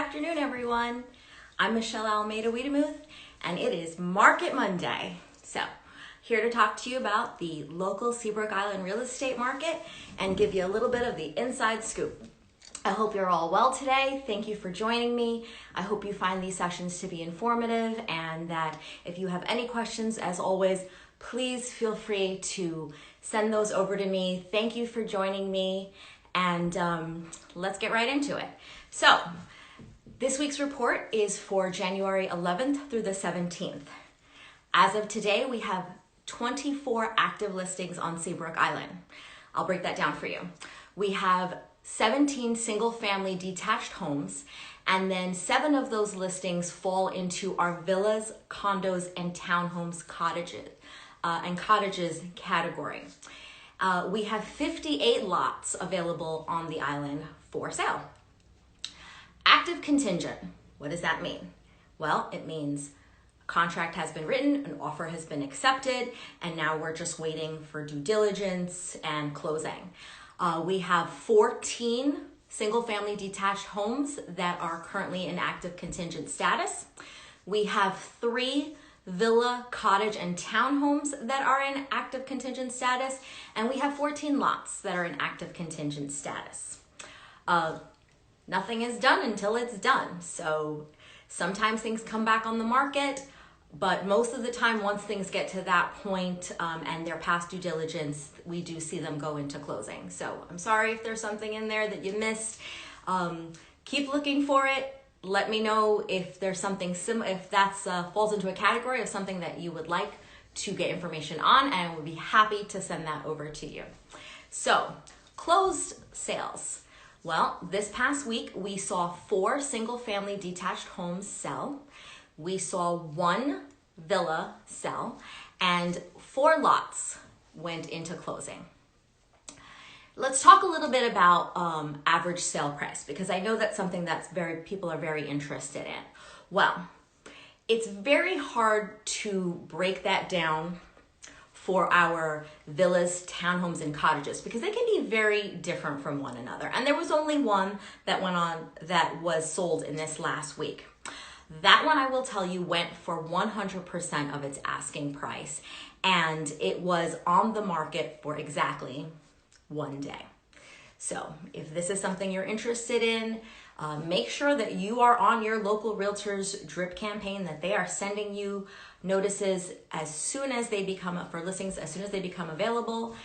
afternoon, everyone. I'm Michelle Almeyda-Wiedemuth, and it is Market Monday. So, here to talk to you about the local Seabrook Island real estate market and give you a little bit of the inside scoop. I hope you're all well today. Thank you for joining me. I hope you find these sessions to be informative, and that if you have any questions, as always, please feel free to send those over to me. Thank you for joining me, and let's get right into it. So, this week's report is for January 11th through the 17th. As of today, we have 24 active listings on Seabrook Island. I'll break that down for you. We have 17 single-family detached homes, and then 7 of those listings fall into our villas, condos, and townhomes, cottages category. We have 58 lots available on the island for sale. Active contingent, what does that mean? Well, it means a contract has been written, an offer has been accepted, and now we're just waiting for due diligence and closing. We have 14 single-family detached homes that are currently in active contingent status. We have 3 villa, cottage, and townhomes that are in active contingent status, and we have 14 lots that are in active contingent status. Nothing is done until it's done. So sometimes things come back on the market, but most of the time, once things get to that point and they're past due diligence, we do see them go into closing. So I'm sorry if there's something in there that you missed. Keep looking for it. Let me know if there's something if that's falls into a category of something that you would like to get information on, and I would be happy to send that over to you. So, closed sales. Well, this past week, we saw 4 single-family detached homes sell. We saw 1 villa sell, and 4 lots went into closing. Let's talk a little bit about average sale price, because I know that's something that's people are very interested in. Well, it's very hard to break that down for our villas, townhomes, and cottages, because they can be very different from one another. And there was only one that was sold in this last week. That one, I will tell you, went for 100% of its asking price, and it was on the market for exactly 1 day. So if this is something you're interested in, make sure that you are on your local realtor's drip campaign, that they are sending you notices as soon as they become available.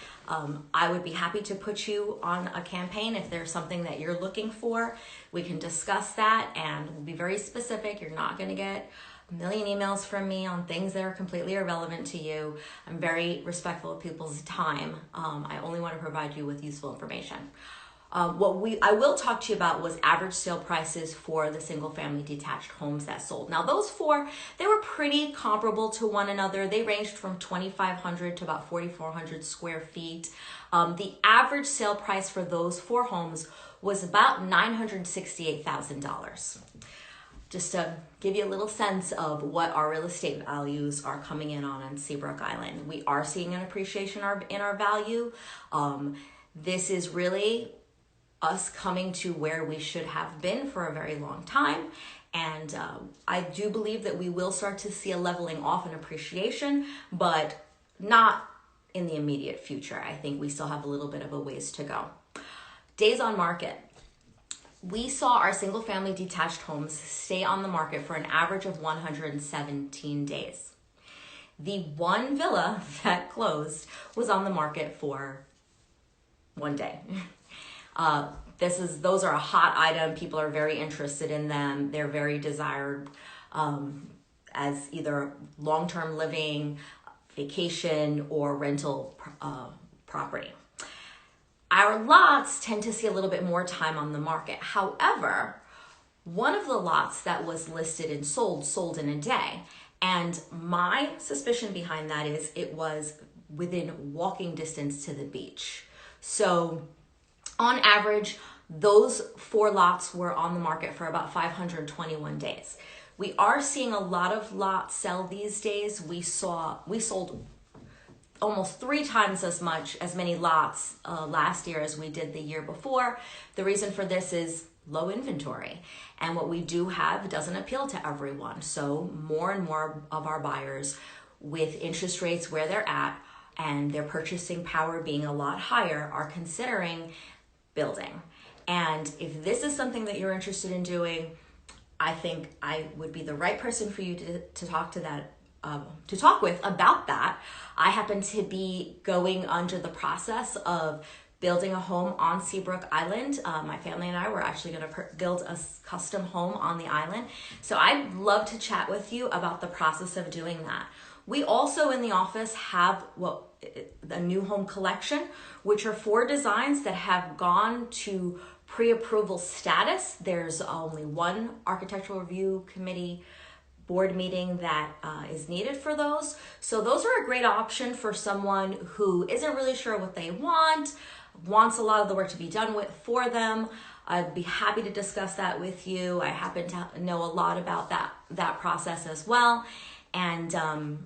I would be happy to put you on a campaign if there's something that you're looking for. We can discuss that, and we'll be very specific. You're not going to get a million emails from me on things that are completely irrelevant to you. I'm very respectful of people's time. I only want to provide you with useful information. What I will talk to you about was average sale prices for the single-family detached homes that sold. Now, those 4, they were pretty comparable to one another. They ranged from 2,500 to about 4,400 square feet. The average sale price for those 4 homes was about $968,000. Just to give you a little sense of what our real estate values are coming in on Seabrook Island. We are seeing an appreciation in our value. This is really us coming to where we should have been for a very long time. And I do believe that we will start to see a leveling off in appreciation, but not in the immediate future. I think we still have a little bit of a ways to go. Days on market. We saw our single-family detached homes stay on the market for an average of 117 days. The 1 villa that closed was on the market for 1 day. Those are a hot item. People are very interested in them. They're very desired as either long-term living, vacation, or rental property. Our lots tend to see a little bit more time on the market. However, one of the lots that was listed and sold in a day. And my suspicion behind that is it was within walking distance to the beach. So on average, those 4 lots were on the market for about 521 days. We are seeing a lot of lots sell these days. We sold almost 3 times as many lots last year as we did the year before. The reason for this is low inventory. And what we do have doesn't appeal to everyone. So more and more of our buyers, with interest rates where they're at and their purchasing power being a lot higher, are considering building. And if this is something that you're interested in doing, I think I would be the right person for you to talk with about that. I happen to be going under the process of building a home on Seabrook Island. My family and I were actually going to build a custom home on the island. So I'd love to chat with you about the process of doing that. We also in the office have the new home collection, which are 4 designs that have gone to pre-approval status. There's only one architectural review committee board meeting that is needed for those. So those are a great option for someone who isn't really sure what they wants a lot of the work to be done for them. I'd be happy to discuss that with you. I happen to know a lot about that process as well. And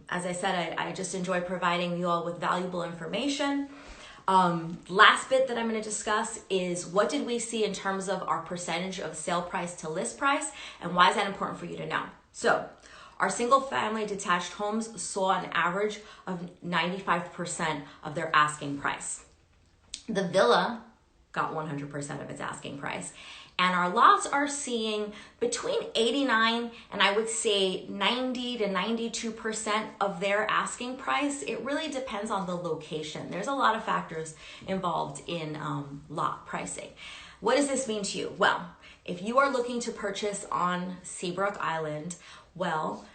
as I said, I just enjoy providing you all with valuable information. Last bit that I'm going to discuss is what did we see in terms of our percentage of sale price to list price, and why is that important for you to know? So our single family detached homes saw an average of 95% of their asking price. The villa got 100% of its asking price. And our lots are seeing between 89 and I would say 90 to 92% of their asking price. It really depends on the location. There's a lot of factors involved in lot pricing. What does this mean to you? Well, if you are looking to purchase on Seabrook Island, well,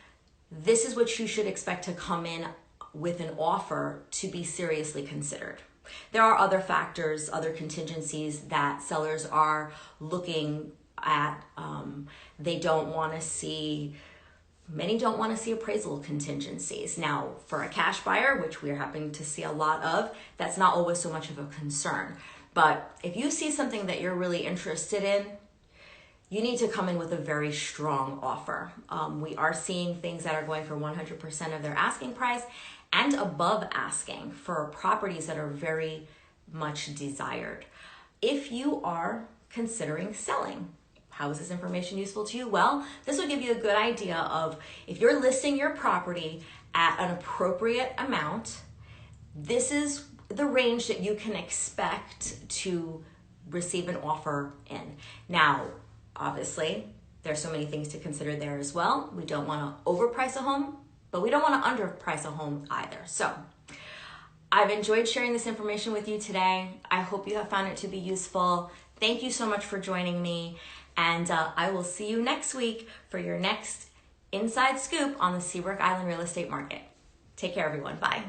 this is what you should expect to come in with an offer to be seriously considered. There are other factors, other contingencies that sellers are looking at. Many don't want to see appraisal contingencies. Now, for a cash buyer, which we're happening to see a lot of, that's not always so much of a concern. But if you see something that you're really interested in, you need to come in with a very strong offer. We are seeing things that are going for 100% of their asking price and above asking for properties that are very much desired. If you are considering selling, how is this information useful to you? Well, this will give you a good idea of if you're listing your property at an appropriate amount, this is the range that you can expect to receive an offer in. Now, obviously, there's so many things to consider there as well. We don't want to overprice a home, but we don't want to underprice a home either. So I've enjoyed sharing this information with you today. I hope you have found it to be useful. Thank you so much for joining me. And I will see you next week for your next inside scoop on the Seabrook Island real estate market. Take care, everyone. Bye.